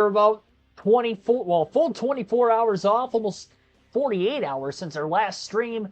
about 24, well, full 24 hours off, almost 48 hours since our last stream.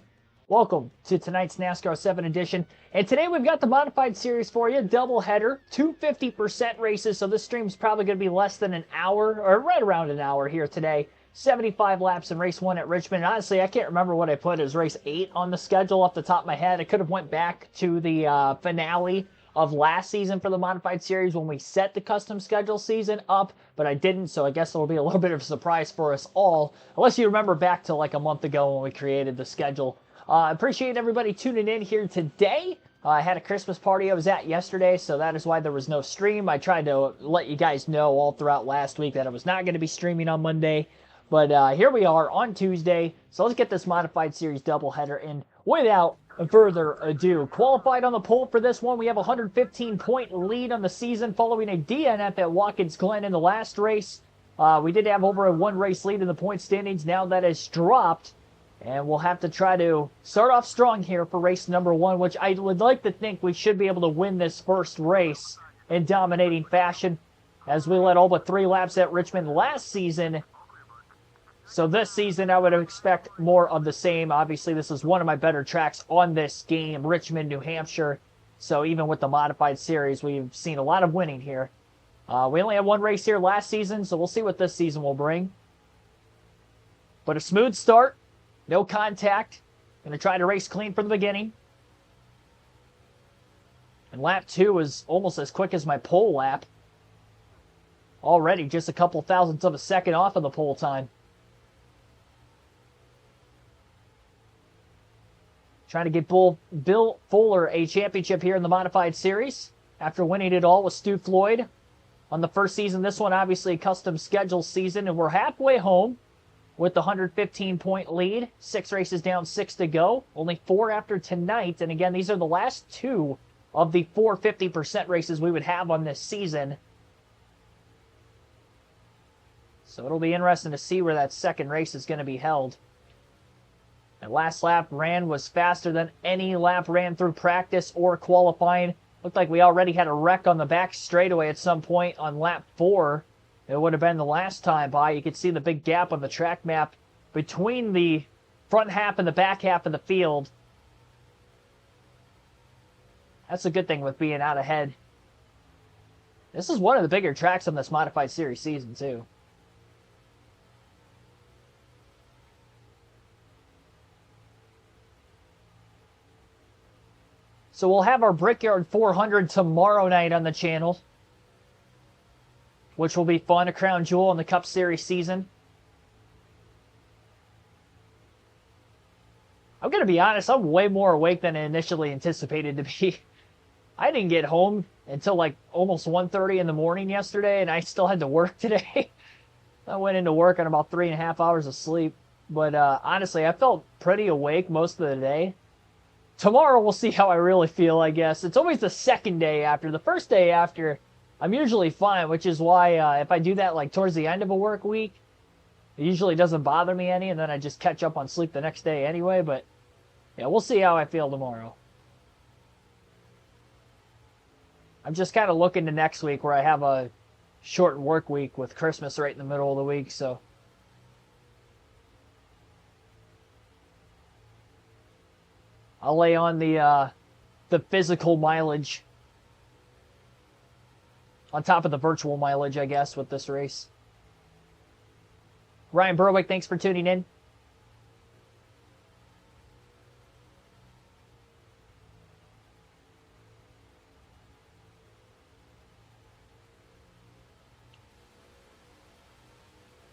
Welcome to tonight's NASCAR 7 edition. And today we've got the modified series for you, double header, 250% races. So this stream's probably going to be less than an hour, or right around an hour here today. 75 laps in race 1 at Richmond. Honestly, I can't remember what I put as race 8 on the schedule off the top of my head. I could have went back to the finale of last season for the modified series when we set the custom schedule season up, but I didn't, so I guess it'll be a little bit of a surprise for us all, unless you remember back to like a month ago when we created the schedule. I appreciate everybody tuning in here today. I had a Christmas party I was at yesterday, so that is why there was no stream. I tried to let you guys know all throughout last week that I was not going to be streaming on Monday, but here we are on Tuesday, so let's get this modified series doubleheader in without further ado. Qualified on the pole for this one. We have a 115-point lead on the season following a DNF at Watkins Glen in the last race. We did have over a one-race lead in the point standings. Now that has dropped, and we'll have to try to start off strong here for race number 1, which I would like to think we should be able to win this first race in dominating fashion, as we led all but 3 laps at Richmond last season. So this season, I would expect more of the same. Obviously, this is one of my better tracks on this game, Richmond, New Hampshire. So even with the modified series, we've seen a lot of winning here. We only had one race here last season, so we'll see what this season will bring. But a smooth start, no contact. Going to try to race clean from the beginning. And lap 2 was almost as quick as my pole lap. Already just a couple thousandths of a second off of the pole time. Trying to get Bill Fuller a championship here in the modified series after winning it all with Stu Floyd on the first season. This one obviously a custom schedule season, and we're halfway home with the 115-point lead. 6 races down, 6 to go. Only 4 after tonight. And again, these are the last 2 of the 450% races we would have on this season. So it'll be interesting to see where that second race is going to be held. And last lap ran was faster than any lap ran through practice or qualifying. Looked like we already had a wreck on the back straightaway at some point on lap 4. It would have been the last time by. You could see the big gap on the track map between the front half and the back half of the field. That's a good thing with being out ahead. This is one of the bigger tracks on this modified series season too. So we'll have our Brickyard 400 tomorrow night on the channel, which will be fun, a crown jewel in the Cup Series season. I'm going to be honest, I'm way more awake than I initially anticipated to be. I didn't get home until like almost 1:30 in the morning yesterday, and I still had to work today. I went into work on about 3.5 hours of sleep. But honestly, I felt pretty awake most of the day. Tomorrow we'll see how I really feel, I guess. It's always the second day after. The first day after, I'm usually fine, which is why if I do that like towards the end of a work week, it usually doesn't bother me any, and then I just catch up on sleep the next day anyway. But yeah, we'll see how I feel tomorrow. I'm just kind of looking to next week where I have a shortened work week with Christmas right in the middle of the week, so. I'll lay on the physical mileage on top of the virtual mileage, I guess, with this race. Ryan Berwick, thanks for tuning in.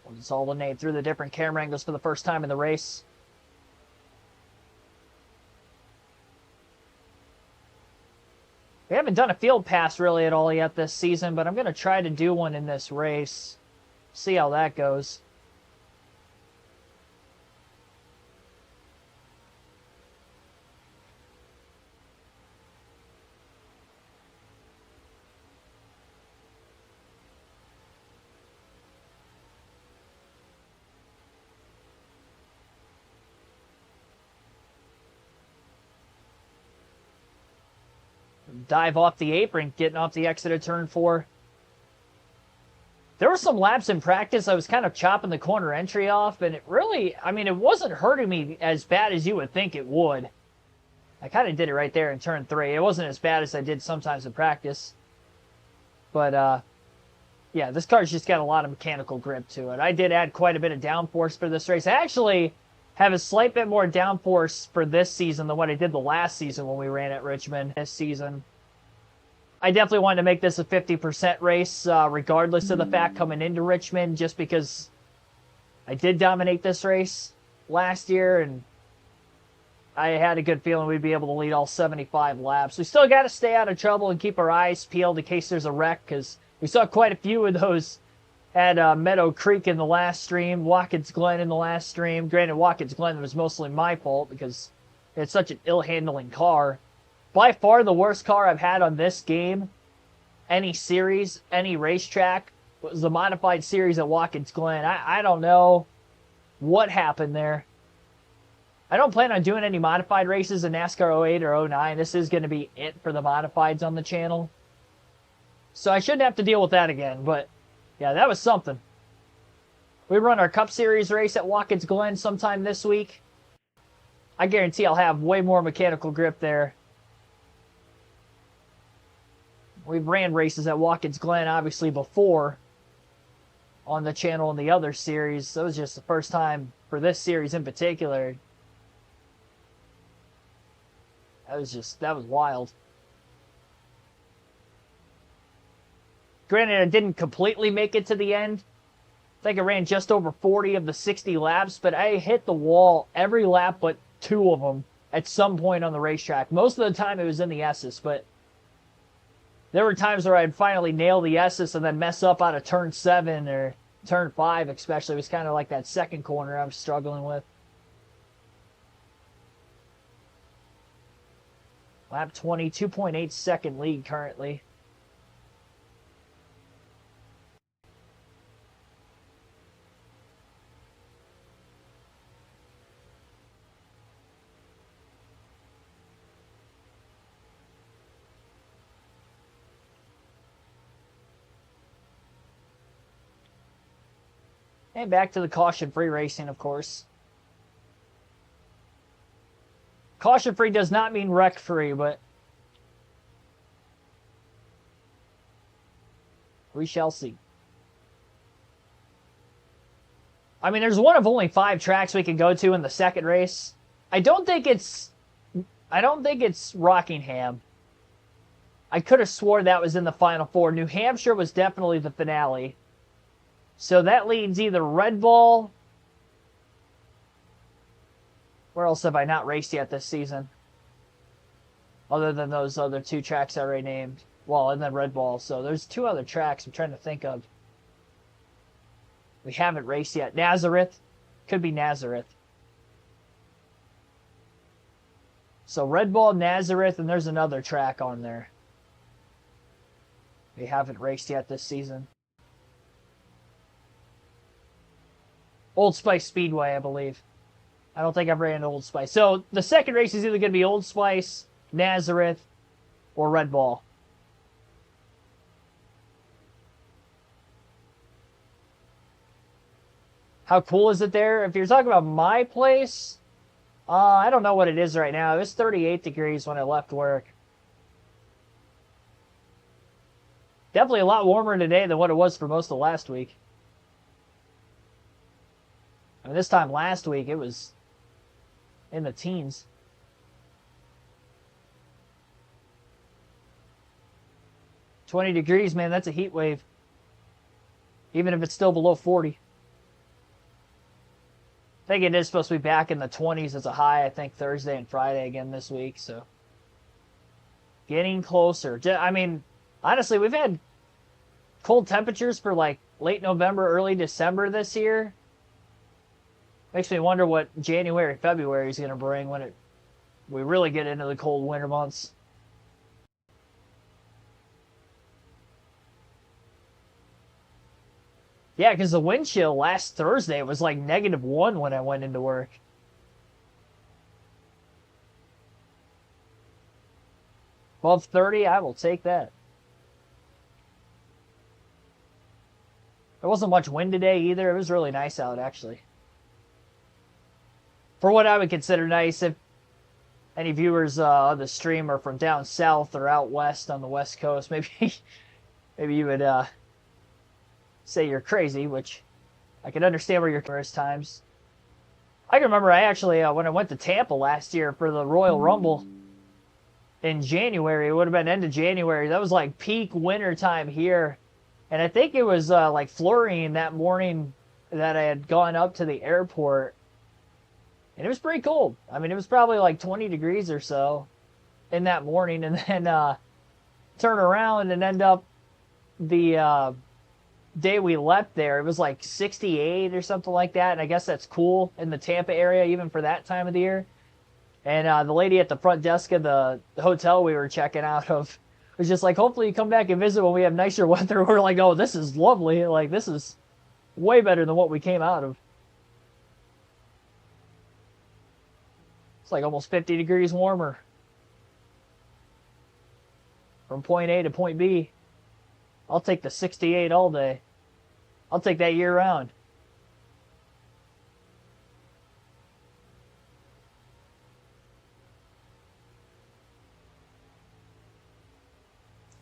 We'll just alternate through the different camera angles for the first time in the race. We haven't done a field pass really at all yet this season, but I'm going to try to do one in this race. See how that goes. Dive off the apron, getting off the exit of turn 4. There were some laps in practice I was kind of chopping the corner entry off, and it really, I mean, it wasn't hurting me as bad as you would think it would. I kind of did it right there in turn 3. It wasn't as bad as I did sometimes in practice. But, yeah, this car's just got a lot of mechanical grip to it. I did add quite a bit of downforce for this race. I actually have a slight bit more downforce for this season than what I did the last season when we ran at Richmond this season. I definitely wanted to make this a 50% race, regardless of the fact coming into Richmond, just because I did dominate this race last year, and I had a good feeling we'd be able to lead all 75 laps. We still got to stay out of trouble and keep our eyes peeled in case there's a wreck, because we saw quite a few of those at Meadow Creek in the last stream, Watkins Glen in the last stream. Granted, Watkins Glen was mostly my fault because it's such an ill-handling car. By far the worst car I've had on this game, any series, any racetrack, was the modified series at Watkins Glen. I don't know what happened there. I don't plan on doing any modified races in NASCAR 08 or 09. This is going to be it for the modifieds on the channel. So I shouldn't have to deal with that again, but yeah, that was something. We run our Cup Series race at Watkins Glen sometime this week. I guarantee I'll have way more mechanical grip there. We've ran races at Watkins Glen, obviously, before on the channel in the other series. That was just the first time for this series in particular. That was wild. Granted, I didn't completely make it to the end. I think I ran just over 40 of the 60 laps, but I hit the wall every lap but 2 of them at some point on the racetrack. Most of the time it was in the S's, but there were times where I'd finally nail the S's and then mess up out of turn 7 or turn 5 especially. It was kind of like that second corner I was struggling with. Lap 20, 2.8 second lead currently. And back to the caution-free racing, of course. Caution-free does not mean wreck-free, but we shall see. I mean, there's one of only 5 tracks we can go to in the second race. I don't think it's Rockingham. I could have swore that was in the Final Four. New Hampshire was definitely the finale. So that leads either Red Bull. Where else have I not raced yet this season? Other than those other 2 tracks I already named. Well, and then Red Bull. So there's 2 other tracks I'm trying to think of. We haven't raced yet. Nazareth. Could be Nazareth. So Red Bull, Nazareth, and there's another track on there. We haven't raced yet this season. Old Spice Speedway, I believe. I don't think I've ran Old Spice. So the second race is either going to be Old Spice, Nazareth, or Red Bull. How cool is it there? If you're talking about my place, I don't know what it is right now. It was 38 degrees when I left work. Definitely a lot warmer today than what it was for most of last week. I mean, this time last week, it was in the teens. "20 degrees, man, that's a heat wave. Even if it's still below 40. I think it is supposed to be back in the 20s as a high, I think, Thursday and Friday again this week, so. Getting closer. I mean, honestly, we've had cold temperatures for like late November, early December this year. Makes me wonder what January, February is going to bring when we really get into the cold winter months. Yeah, because the wind chill last Thursday was like -1 when I went into work. Above 30, I will take that. There wasn't much wind today either. It was really nice out, actually. For what I would consider nice. If any viewers on the stream are from down south or out west on the west coast, maybe you would say you're crazy, which I can understand where you're first times. I can remember I actually, when I went to Tampa last year for the Royal Rumble in January, it would have been end of January. That was like peak winter time here. And I think it was like flurrying that morning that I had gone up to the airport. And it was pretty cold. I mean, it was probably like 20 degrees or so in that morning. And then turn around and end up the day we left there, it was like 68 or something like that. And I guess that's cool in the Tampa area, even for that time of the year. And the lady at the front desk of the hotel we were checking out of was just like, hopefully you come back and visit when we have nicer weather. We're like, oh, this is lovely. Like, this is way better than what we came out of. It's like almost 50 degrees warmer from point A to point B. I'll take the 68 all day. I'll take that year round.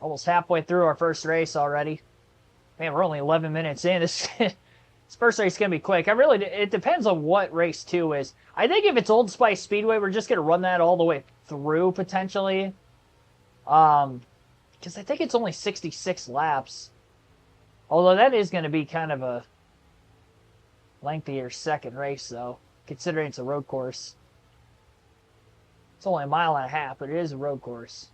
Almost halfway through our first race already. Man, we're only 11 minutes in. This first race is going to be quick. It depends on what race 2 is. I think if it's Old Spice Speedway, we're just going to run that all the way through, potentially. Because I think it's only 66 laps. Although that is going to be kind of a lengthier second race, though, considering it's a road course. It's only a mile and a half, but it is a road course.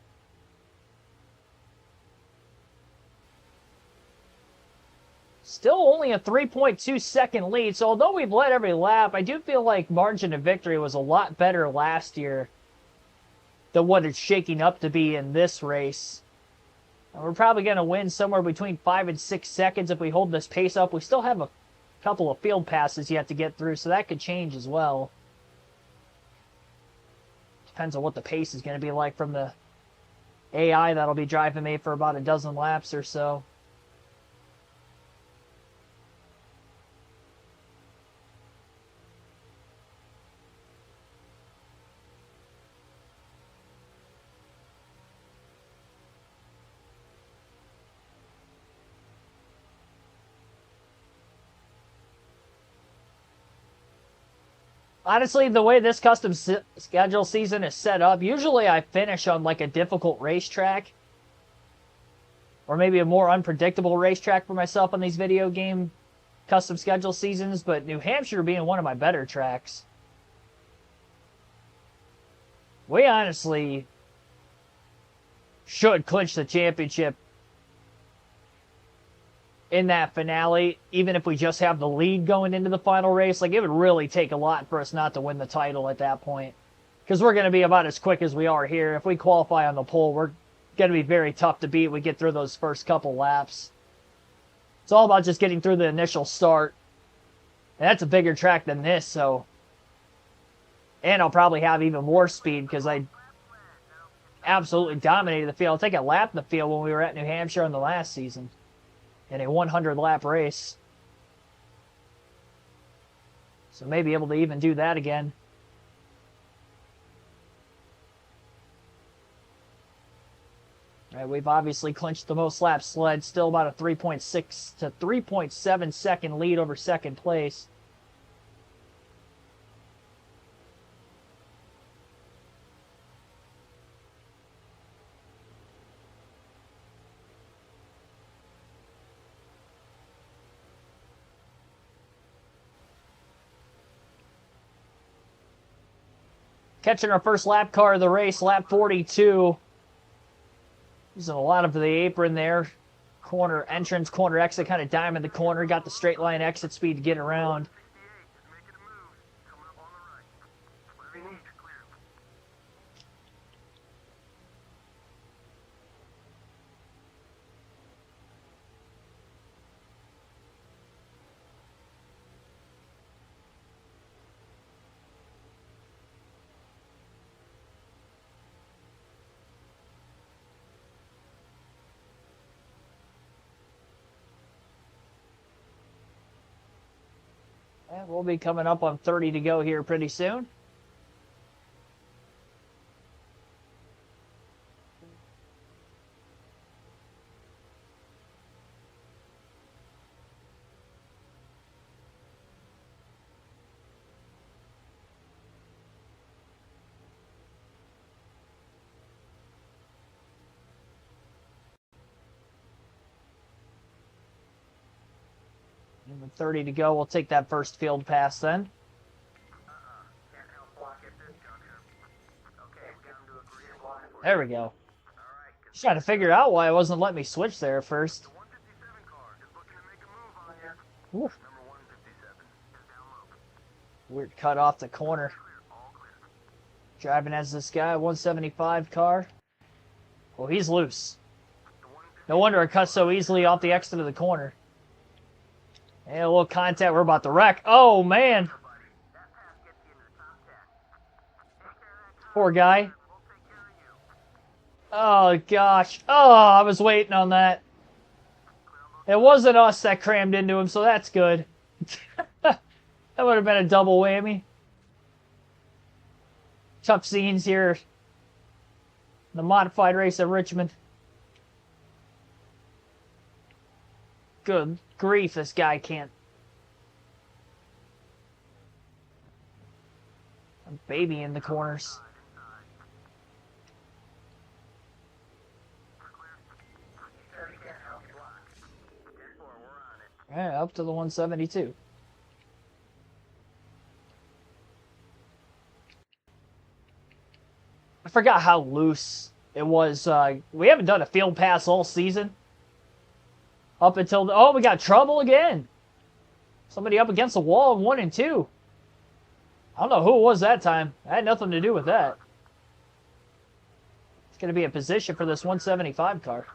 Still only a 3.2 second lead, so although we've led every lap, I do feel like margin of victory was a lot better last year than what it's shaking up to be in this race. And we're probably going to win somewhere between 5 and 6 seconds if we hold this pace up. We still have a couple of field passes yet to get through, so that could change as well. Depends on what the pace is going to be like from the AI that'll be driving me for about a dozen laps or so. Honestly, the way this custom schedule season is set up, usually I finish on like a difficult racetrack. Or maybe a more unpredictable racetrack for myself on these video game custom schedule seasons. But New Hampshire being one of my better tracks. We honestly should clinch the championship in that finale, even if we just have the lead going into the final race. Like, it would really take a lot for us not to win the title at that point. Because we're going to be about as quick as we are here. If we qualify on the pole, we're going to be very tough to beat. We get through those first couple laps. It's all about just getting through the initial start. And that's a bigger track than this, so... And I'll probably have even more speed because I absolutely dominated the field. I'll take a lap in the field when we were at New Hampshire in the last season. In a 100-lap race. So maybe able to even do that again. All right, we've obviously clinched the most laps led. Still about a 3.6 to 3.7 second lead over second place. Catching our first lap car of the race, lap 42. Using a lot of the apron there. Corner entrance, corner exit, kind of diamond the corner. Got the straight line exit speed to get around. And we'll be coming up on 30 to go here pretty soon. And with 30 to go, we'll take that first field pass then. There we go. Just trying to figure out why it wasn't letting me switch there at first. Oof. Weird cut off the corner. Driving as this guy, 175 car. Well, he's loose. No wonder it cuts so easily off the exit of the corner. And a little contact, we're about to wreck. Oh, man. Poor guy. Oh, gosh. Oh, I was waiting on that. It wasn't us that crammed into him, so that's good. That would have been a double whammy. Tough scenes here. The modified race at Richmond. Good grief, this guy can't. A baby in the corners. Yeah, up to the 172. I forgot how loose it was. We haven't done a field pass all season. Up until... Oh, we got trouble again. Somebody up against the wall in 1 and 2. I don't know who it was that time. I had nothing to do with that. It's going to be a position for this 175 car.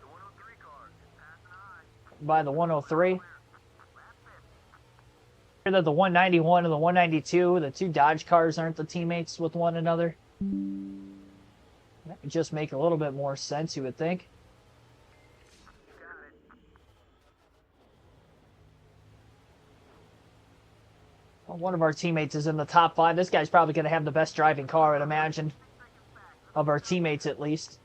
By the 103. That the 191 and the 192, the two Dodge cars aren't the teammates with one another. That would just make a little bit more sense, you would think. Well, one of our teammates is in the top 5. This guy's probably going to have the best driving car, I'd imagine. Of our teammates, at least.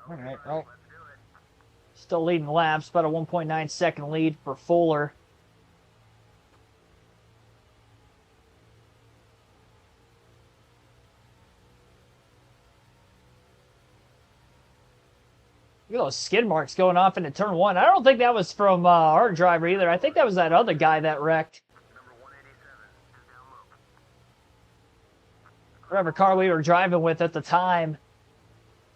All right, well, still leading laps, about a 1.9 second lead for Fuller. Look at those skid marks going off into turn 1. I don't think that was from our driver either. I think that was that other guy that wrecked. Whatever car we were driving with at the time.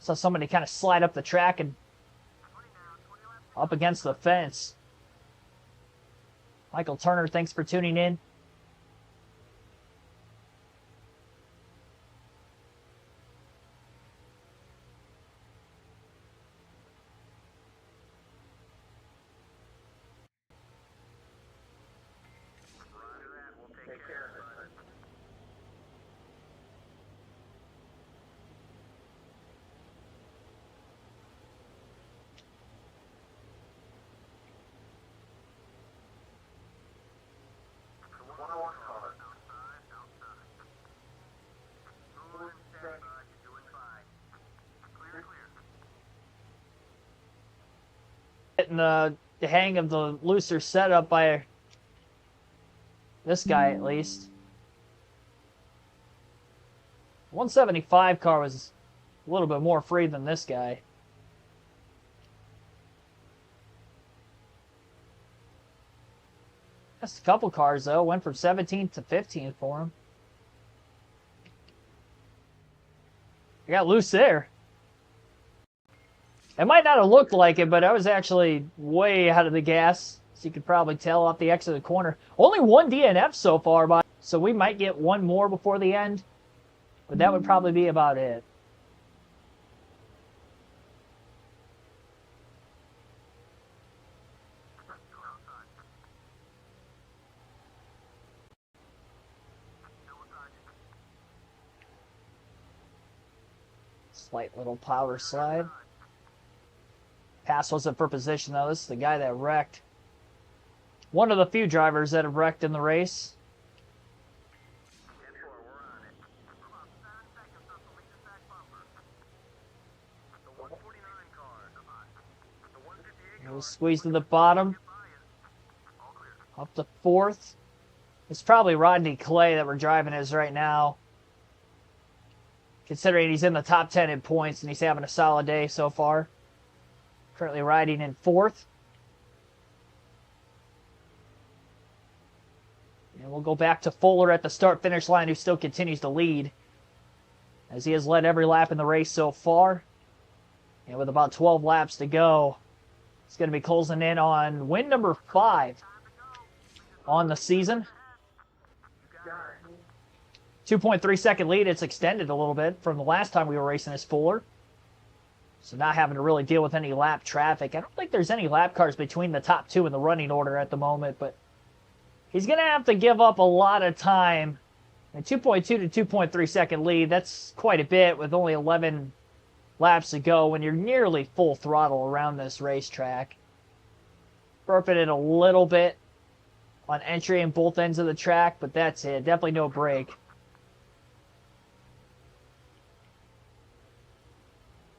Saw somebody kind of slide up the track and up against the fence. Michael Turner, thanks for tuning in. Getting the hang of the looser setup by this guy, at least. 175 car was a little bit more free than this guy. Just a couple cars, though. Went from 17th to 15th for him. I got loose there. It might not have looked like it, but I was actually way out of the gas, as you could probably tell off the exit of the corner. Only one DNF so far, so we might get one more before the end, but that would probably be about it. Slight little power slide. Pass wasn't for position, though. This is the guy that wrecked. One of the few drivers that have wrecked in the race. We'll squeeze to the bottom. Up to fourth. It's probably Rodney Clay that we're driving as right now. Considering he's in the top 10 in points and he's having a solid day so far. Currently riding in fourth. And we'll go back to Fuller at the start-finish line, who still continues to lead, as he has led every lap in the race so far. And with about 12 laps to go, he's going to be closing in on win number 5 on the season. 2.3 second lead. It's extended a little bit from the last time we were racing as Fuller. So not having to really deal with any lap traffic. I don't think there's any lap cars between the top 2 in the running order at the moment, but he's going to have to give up a lot of time. And 2.2 to 2.3 second lead, that's quite a bit with only 11 laps to go when you're nearly full throttle around this racetrack. Burping it a little bit on entry and both ends of the track, but that's it. Definitely no break.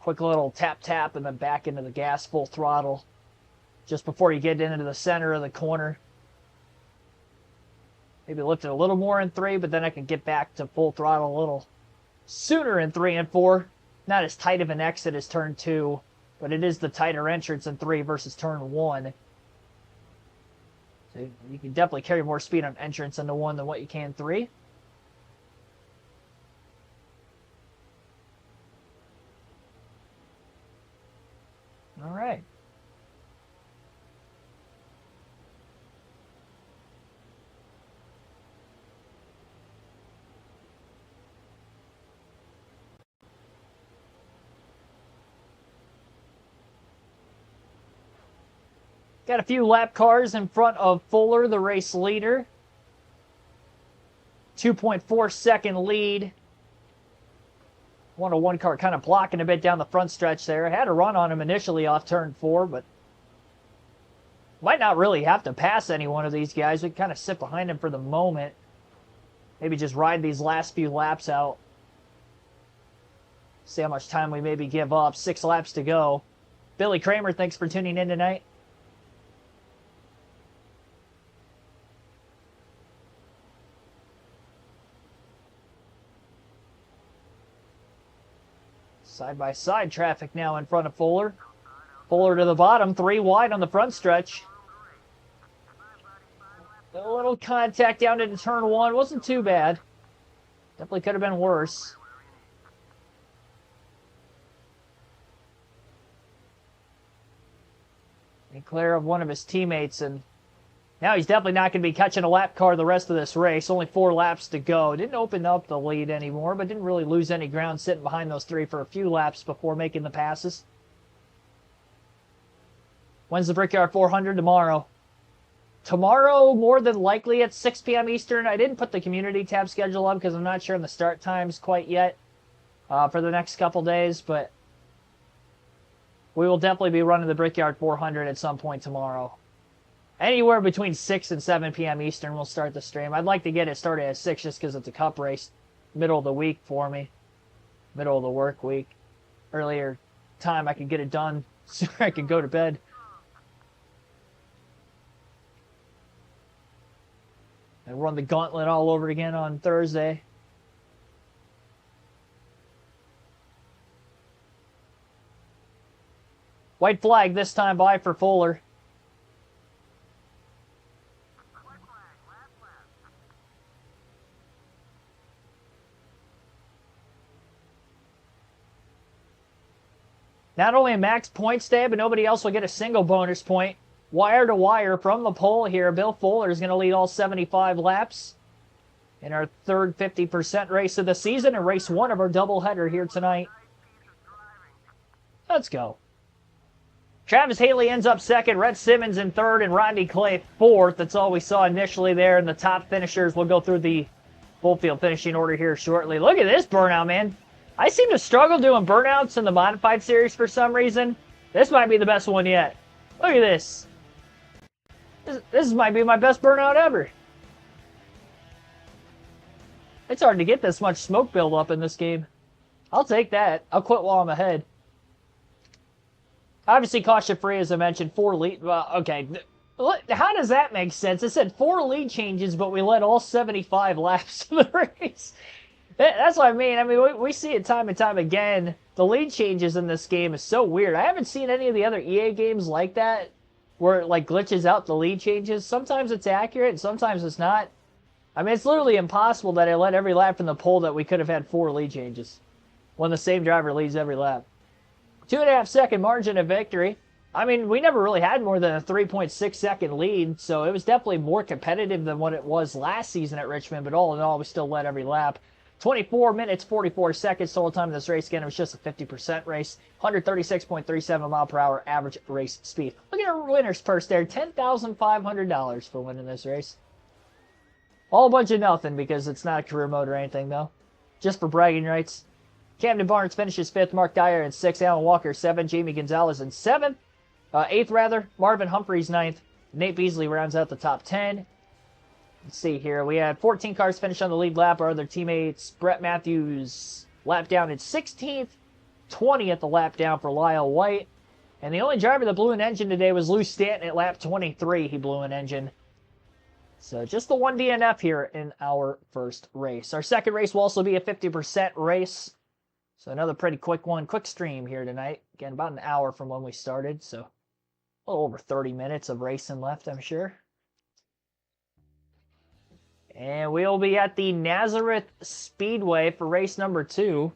Quick little tap and then back into the gas full throttle just before you get into the center of the corner. Maybe lift it a little more in 3, but then I can get back to full throttle a little sooner in 3 and 4. Not as tight of an exit as turn 2, but it is the tighter entrance in 3 versus turn 1. So you can definitely carry more speed on entrance into 1 than what you can 3. All right. Got a few lap cars in front of Fuller, the race leader. 2.4 second lead. 101 car kind of blocking a bit down the front stretch there. I had a run on him initially off turn 4, but might not really have to pass any one of these guys. We can kind of sit behind him for the moment. Maybe just ride these last few laps out. See how much time we maybe give up. 6 laps to go. Billy Kramer, thanks for tuning in tonight. Side-by-side traffic now in front of Fuller. Fuller to the bottom, 3 wide on the front stretch. A little contact down into turn 1. Wasn't too bad. Definitely could have been worse. And clear of one of his teammates, and now he's definitely not going to be catching a lap car the rest of this race. Only 4 laps to go. Didn't open up the lead anymore, but didn't really lose any ground sitting behind those 3 for a few laps before making the passes. When's the Brickyard 400? Tomorrow. Tomorrow, more than likely at 6 p.m. Eastern. I didn't put the community tab schedule up because I'm not sure on the start times quite yet for the next couple days, but we will definitely be running the Brickyard 400 at some point tomorrow. Anywhere between 6 and 7 p.m. Eastern, we'll start the stream. I'd like to get it started at 6 just because it's a cup race. Middle of the week for me. Middle of the work week. Earlier time I can get it done. Sooner I can go to bed. And run the gauntlet all over again on Thursday. White flag this time by for Fuller. Not only a max points day, but nobody else will get a single bonus point. Wire to wire from the pole here. Bill Fuller is going to lead all 75 laps in our third 50% race of the season and race one of our doubleheader here tonight. Let's go. Travis Haley ends up second, Rhett Simmons in third, and Rodney Clay fourth. That's all we saw initially there. And the top finishers will go through the full field finishing order here shortly. Look at this burnout, man. I seem to struggle doing burnouts in the modified series for some reason. This might be the best one yet. Look at this. This might be my best burnout ever. It's hard to get this much smoke buildup in this game. I'll take that. I'll quit while I'm ahead. Obviously, caution-free, as I mentioned, 4 lead. Well, okay. How does that make sense? It said 4 lead changes, but we led all 75 laps of the race. That's what I mean. I mean, we see it time and time again. The lead changes in this game is so weird. I haven't seen any of the other EA games like that, where it like glitches out the lead changes. Sometimes it's accurate, and sometimes it's not. I mean, it's literally impossible that I led every lap from the pole that we could have had 4 lead changes when the same driver leads every lap. 2.5 second margin of victory. I mean, we never really had more than a 3.6 second lead, so it was definitely more competitive than what it was last season at Richmond, but all in all, we still led every lap. 24 minutes, 44 seconds total time in this race. Again, it was just a 50% race. 136.37 mile per hour average race speed. Look at our winner's purse there. $10,500 for winning this race. All a bunch of nothing because it's not a career mode or anything, though. Just for bragging rights. Camden Barnes finishes 5th. Mark Dyer in 6th. Alan Walker 7th. Jamie Gonzalez in 7th. 8th, rather. Marvin Humphreys 9th. Nate Beasley rounds out the top 10. Let's see here. We had 14 cars finish on the lead lap. Our other teammates, Brett Matthews, lap down in 16th. 20th the lap down for Lyle White. And the only driver that blew an engine today was Lou Stanton at lap 23. He blew an engine. So just the one DNF here in our first race. Our second race will also be a 50% race. So another pretty quick one. Quick stream here tonight. Again, about an hour from when we started. So a little over 30 minutes of racing left, I'm sure. And we'll be at the Nazareth Speedway for race number 2.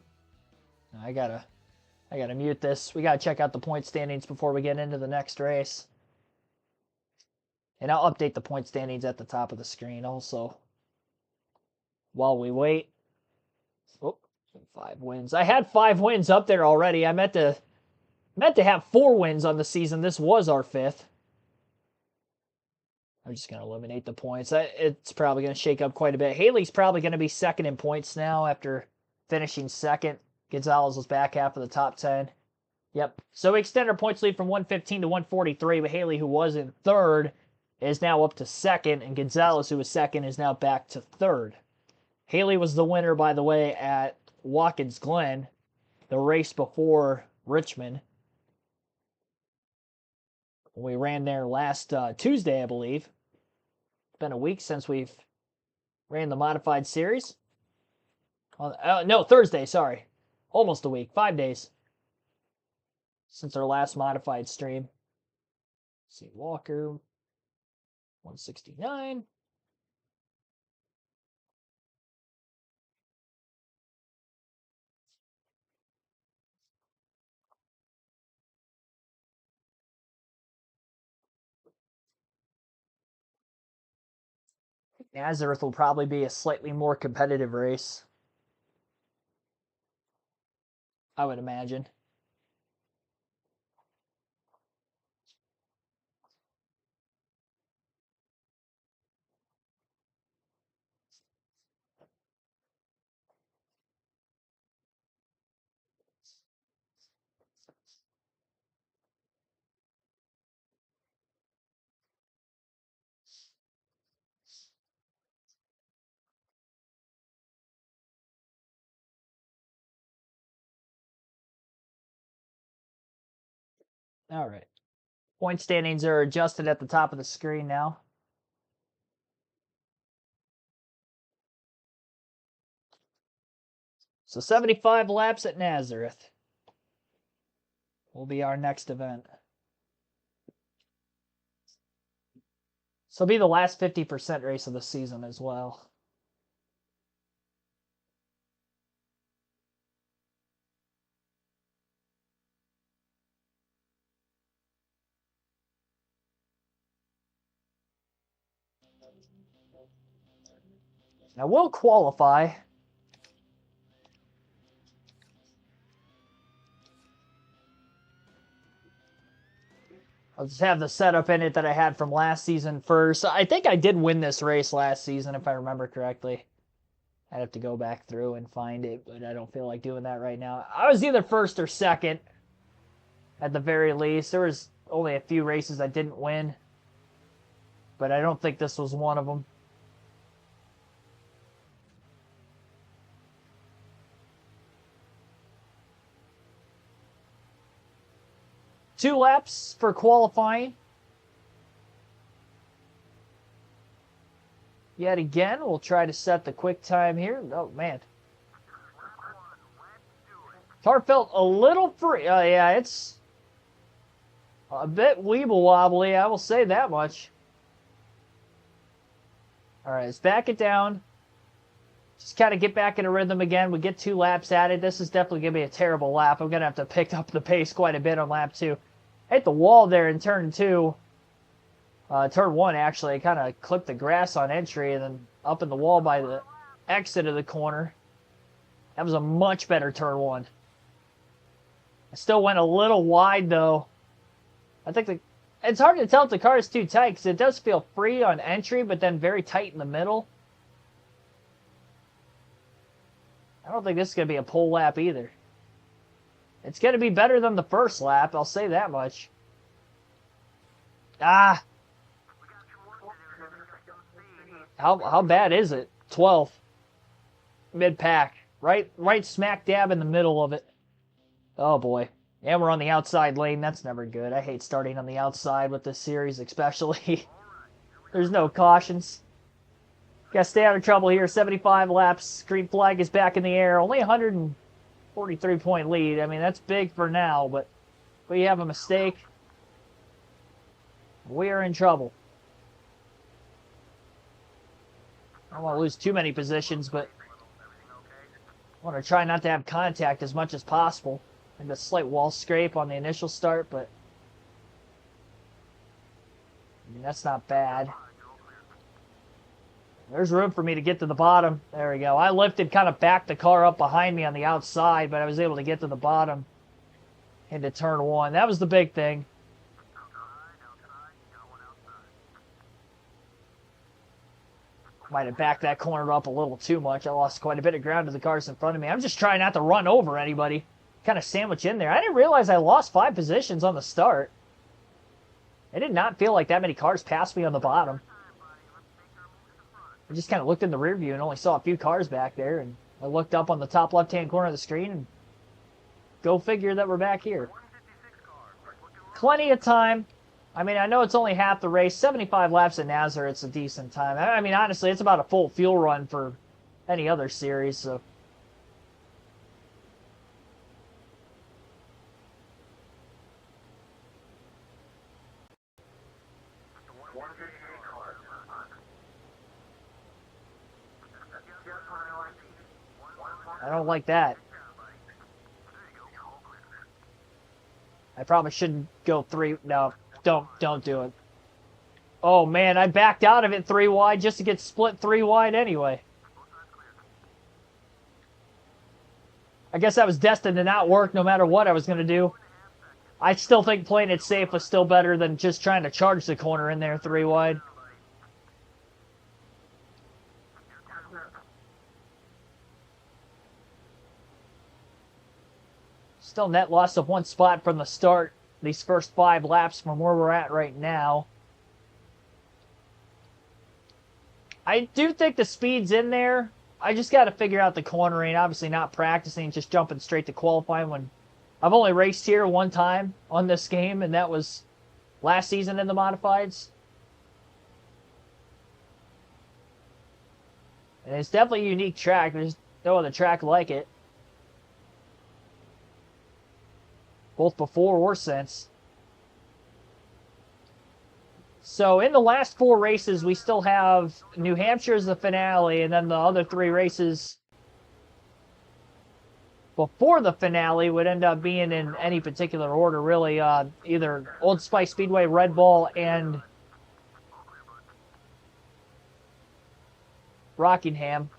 I gotta mute this. We gotta check out the point standings before we get into the next race. And I'll update the point standings at the top of the screen also while we wait. Oh, 5 wins. I had 5 wins up there already. I meant to have 4 wins on the season. This was our 5th. I'm just going to eliminate the points. It's probably going to shake up quite a bit. Haley's probably going to be second in points now after finishing second. Gonzalez was back half of the top 10. Yep. So we extend our points lead from 115 to 143, but Haley, who was in third, is now up to second, and Gonzalez, who was second, is now back to third. Haley was the winner, by the way, at Watkins Glen, the race before Richmond. We ran there last Tuesday, I believe. It's been a week since we've ran the modified series. No, Thursday, sorry. Almost a week. 5 days since our last modified stream. Let's see, Walker, 169. Nazareth will probably be a slightly more competitive race, I would imagine. All right. Point standings are adjusted at the top of the screen now. So 75 laps at Nazareth will be our next event. So it'll be the last 50% race of the season as well. I will qualify. I'll just have the setup in it that I had from last season first. I think I did win this race last season, if I remember correctly. I'd have to go back through and find it, but I don't feel like doing that right now. I was either first or second, at the very least. There was only a few races I didn't win, but I don't think this was one of them. Two laps for qualifying. Yet again, we'll try to set the quick time here. Oh, man. Car felt a little free. Yeah, it's a bit weeble wobbly, I will say that much. All right, let's back it down. Just kind of get back in a rhythm again. We get 2 laps at it. This is definitely going to be a terrible lap. I'm going to have to pick up the pace quite a bit on lap 2. I hit the wall there in turn 2. Turn 1, actually. I kind of clipped the grass on entry and then up in the wall by the exit of the corner. That was a much better turn 1. I still went a little wide, though. I think it's hard to tell if the car is too tight because it does feel free on entry, but then very tight in the middle. I don't think this is going to be a pole lap either. It's going to be better than the first lap, I'll say that much. Ah! How bad is it? 12th. Mid-pack. Right smack dab in the middle of it. Oh boy. And we're on the outside lane. That's never good. I hate starting on the outside with this series, especially. There's no cautions. Got to stay out of trouble here. 75 laps. Green flag is back in the air. Only 143-point lead. I mean, that's big for now, but if we have a mistake, we are in trouble. I don't want to lose too many positions, but I want to try not to have contact as much as possible. And a slight wall scrape on the initial start, but I mean, that's not bad. There's room for me to get to the bottom. There we go. I lifted, kind of backed the car up behind me on the outside, but I was able to get to the bottom into turn 1. That was the big thing. Might have backed that corner up a little too much. I lost quite a bit of ground to the cars in front of me. I'm just trying not to run over anybody. Kind of sandwich in there. I didn't realize I lost 5 positions on the start. It did not feel like that many cars passed me on the bottom. I just kind of looked in the rear view and only saw a few cars back there, and I looked up on the top left-hand corner of the screen, and go figure that we're back here. Plenty of time. I mean, I know it's only half the race. 75 laps at NASCAR, it's a decent time. I mean, honestly, it's about a full fuel run for any other series, so. I don't like that. I probably shouldn't go 3. No, don't do it. Oh man, I backed out of it 3 wide just to get split 3 wide anyway. I guess that was destined to not work no matter what I was going to do. I still think playing it safe was still better than just trying to charge the corner in there 3 wide. Still net loss of 1 spot from the start, these first 5 laps from where we're at right now. I do think the speed's in there. I just got to figure out the cornering. Obviously not practicing, just jumping straight to qualifying when I've only raced here 1 time on this game, and that was last season in the modifieds. And it's definitely a unique track. There's no other track like it, both before or since. So in the last 4 races, we still have New Hampshire as the finale, and then the other 3 races before the finale would end up being in any particular order, really. Either Old Spice Speedway, Red Bull, and Rockingham.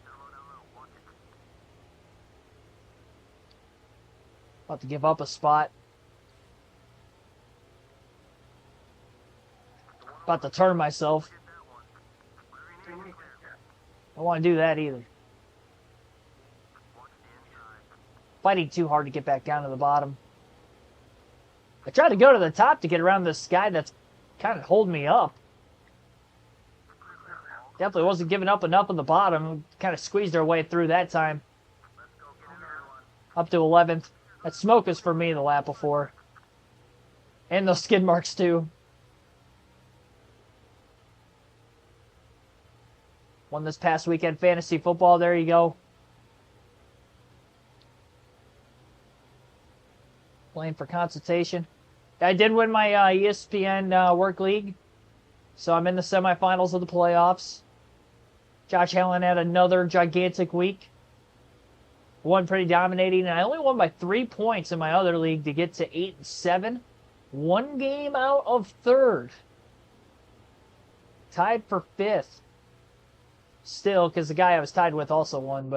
About to give up a spot. About to turn myself. I don't want to do that either. Fighting too hard to get back down to the bottom. I tried to go to the top to get around this guy that's kind of holding me up. Definitely wasn't giving up enough on the bottom. Kind of squeezed our way through that time. Up to 11th. That smoke was for me the lap before. And those skid marks too. Won this past weekend fantasy football. There you go. Playing for consultation. I did win my ESPN work league. So I'm in the semifinals of the playoffs. Josh Whelen had another gigantic week. Won pretty dominating. And I only won by 3 points in my other league to get to 8-7. 1 game out of third. Tied for 5th. Still, because the guy I was tied with also won.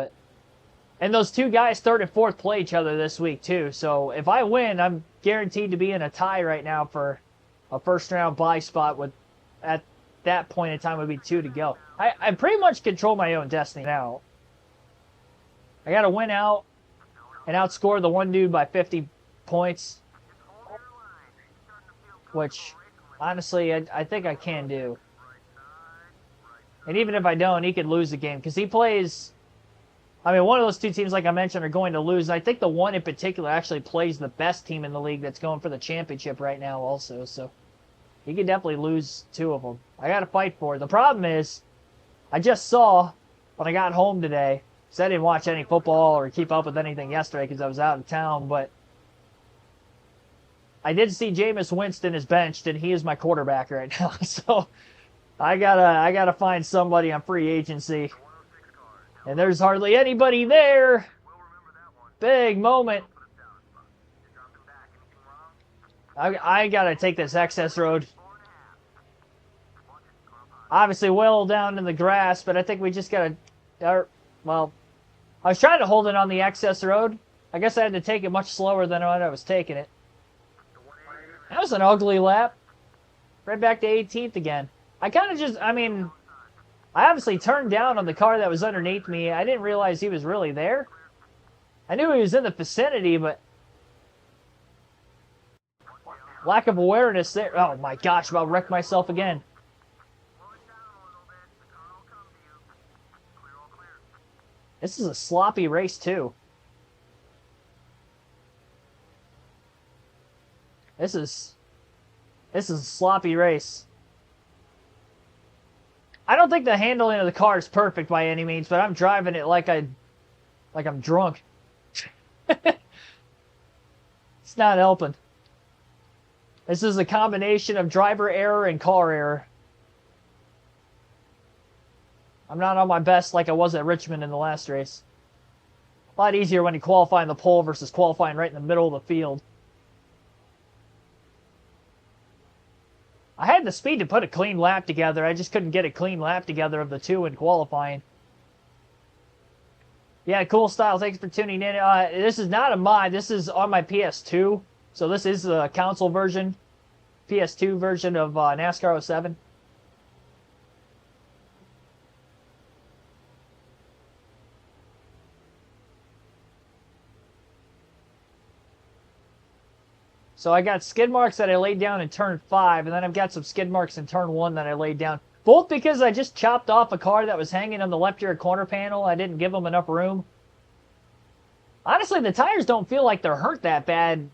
And those two guys, 3rd and 4th, play each other this week too. So if I win, I'm guaranteed to be in a tie right now for a first round bye spot. With at that point in time would be 2 to go. I pretty much control my own destiny now. I got to win out and outscore the one dude by 50 points, which honestly I think I can do. And even if I don't, he could lose the game because he plays. I mean, one of those two teams, like I mentioned, are going to lose. I think the one in particular actually plays the best team in the league that's going for the championship right now also. So he could definitely lose 2 of them. I got to fight for it. The problem is, I just saw when I got home today, because I didn't watch any football or keep up with anything yesterday because I was out of town, but I did see Jameis Winston is benched, and he is my quarterback right now. So I gotta find somebody on free agency. And there's hardly anybody there. Big moment. I gotta take this excess road. Obviously well down in the grass, but I think we just gotta, well, I was trying to hold it on the excess road. I guess I had to take it much slower than what I was taking it. That was an ugly lap. Right back to 18th again. I obviously turned down on the car that was underneath me. I didn't realize he was really there. I knew he was in the vicinity, but lack of awareness there. Oh my gosh, about wrecked myself again. This is a sloppy race too. This is a sloppy race. I don't think the handling of the car is perfect by any means, but I'm driving it like I'm drunk. It's not helping. This is a combination of driver error and car error. I'm not on my best like I was at Richmond in the last race. A lot easier when you qualify in the pole versus qualifying right in the middle of the field. I had the speed to put a clean lap together. I just couldn't get a clean lap together of the two in qualifying. Yeah, cool style. Thanks for tuning in. This is not a mod. This is on my PS2. So this is the console version. PS2 version of NASCAR 07. So I got skid marks that I laid down in turn 5, and then I've got some skid marks in turn 1 that I laid down. Both because I just chopped off a car that was hanging on the left rear corner panel. I didn't give them enough room. Honestly, the tires don't feel like they're hurt that bad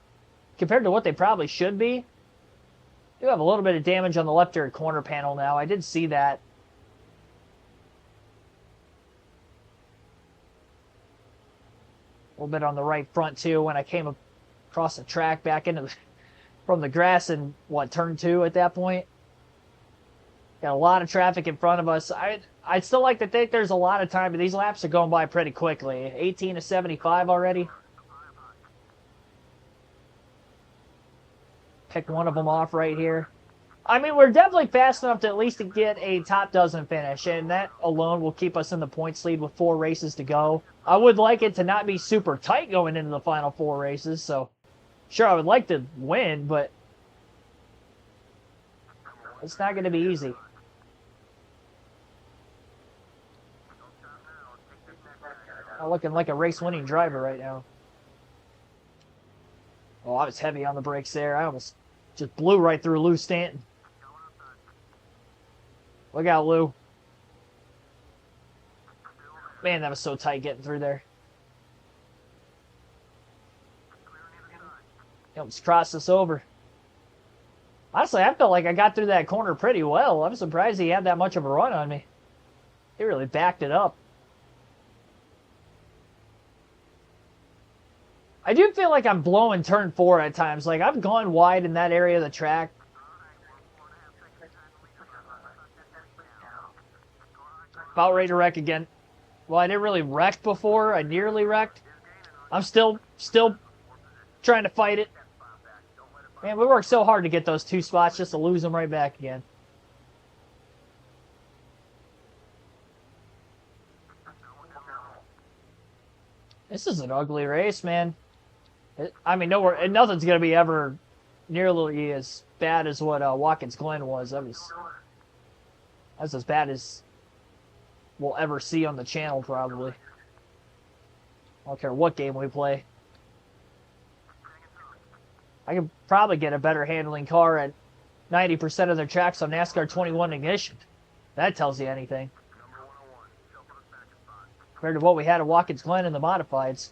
compared to what they probably should be. Do have a little bit of damage on the left rear corner panel now. I did see that. A little bit on the right front too when I came across the track back into from the grass in turn 2 at that point. Got a lot of traffic in front of us. I'd still like to think there's a lot of time, but these laps are going by pretty quickly. 18 to 75 already. Pick one of them off right here. I mean, we're definitely fast enough to at least to get a top dozen finish, and that alone will keep us in the points lead with 4 races to go. I would like it to not be super tight going into the final 4 races, so sure, I would like to win, but it's not going to be easy. I'm looking like a race-winning driver right now. Oh, I was heavy on the brakes there. I almost just blew right through Lou Stanton. Look out, Lou. Man, that was so tight getting through there. He almost crossed us over. Honestly, I felt like I got through that corner pretty well. I'm surprised he had that much of a run on me. He really backed it up. I do feel like I'm blowing turn 4 at times. Like, I've gone wide in that area of the track. About ready to wreck again. Well, I didn't really wreck before. I nearly wrecked. I'm still trying to fight it. Man, we worked so hard to get those 2 spots just to lose them right back again. This is an ugly race, man. I mean, nothing's going to be ever nearly as bad as what Watkins Glen was. That's as bad as we'll ever see on the channel, probably. I don't care what game we play. I could probably get a better handling car at 90% of their tracks on NASCAR 21 Ignition. That tells you anything. Compared to what we had at Watkins Glen in the modifieds.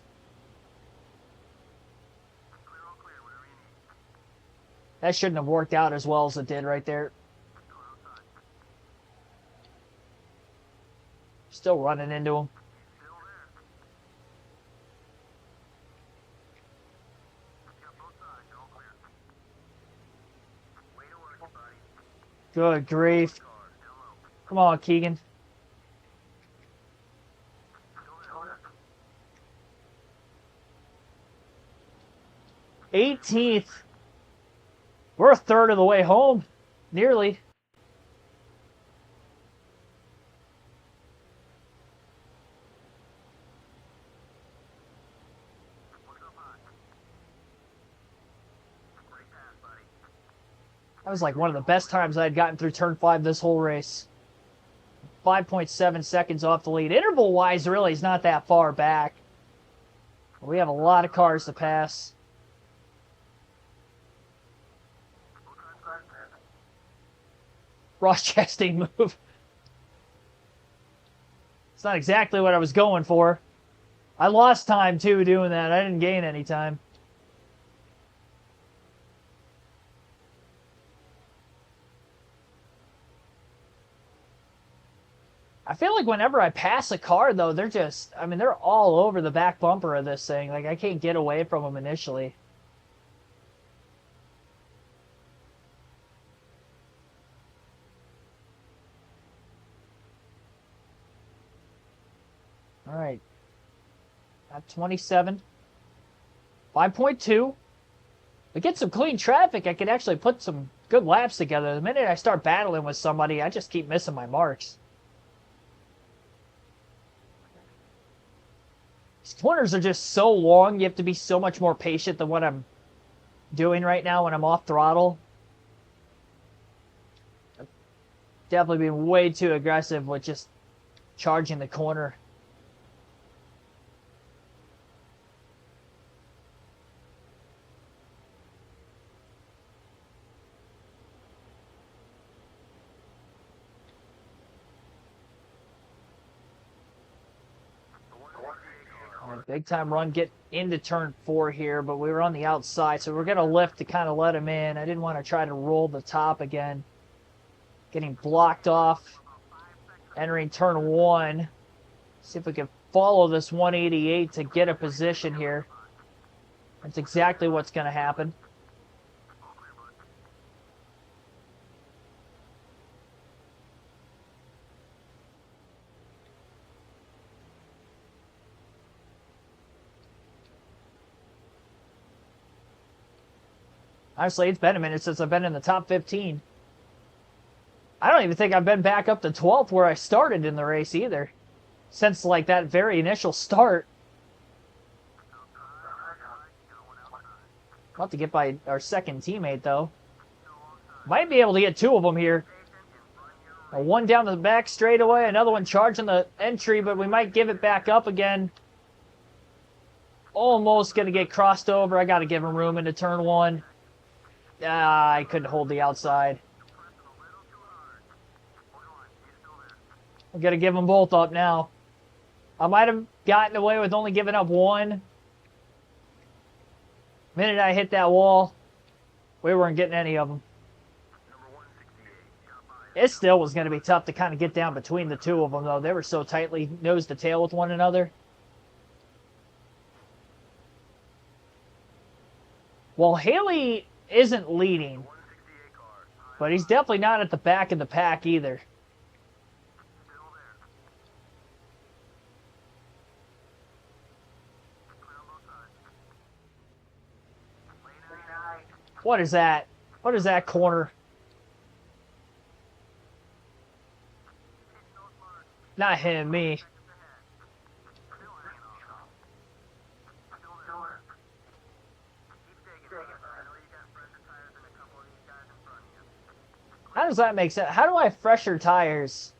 That shouldn't have worked out as well as it did right there. Still running into him. Good grief. Come on, Keegan. '18th. We're a third of the way home. Nearly. That was like one of the best times I had gotten through turn 5 this whole race. 5.7 seconds off the lead. Interval-wise, really, is not that far back. We have a lot of cars to pass. Ross Chastain move. It's not exactly what I was going for. I lost time, too, doing that. I didn't gain any time. I feel like whenever I pass a car, though, they're all over the back bumper of this thing. Like, I can't get away from them initially. All right. At 27. 5.2. We get some clean traffic. I can actually put some good laps together. The minute I start battling with somebody, I just keep missing my marks. These corners are just so long. You have to be so much more patient than what I'm doing right now when I'm off throttle. I've definitely been way too aggressive with just charging the corner. Big time run, get into turn 4 here, but we were on the outside, so we're going to lift to kind of let him in. I didn't want to try to roll the top again. Getting blocked off, entering turn 1. See if we can follow this 188 to get a position here. That's exactly what's going to happen. Honestly, it's been a minute since I've been in the top 15. I don't even think I've been back up to 12th where I started in the race either. Since, like, that very initial start. About to get by our second teammate, though. Might be able to get two of them here. One down the back straightaway, another one charging the entry, but we might give it back up again. Almost going to get crossed over. I got to give him room into turn one. I couldn't hold the outside. I'm going to give them both up now. I might have gotten away with only giving up one. The minute I hit that wall, we weren't getting any of them. It still was going to be tough to kind of get down between the two of them, though. They were so tightly nose to tail with one another. Well, Haley isn't leading, but he's definitely not at the back of the pack either. What is that? What is that corner? Not him, me. How does that make sense? How do I have fresher tires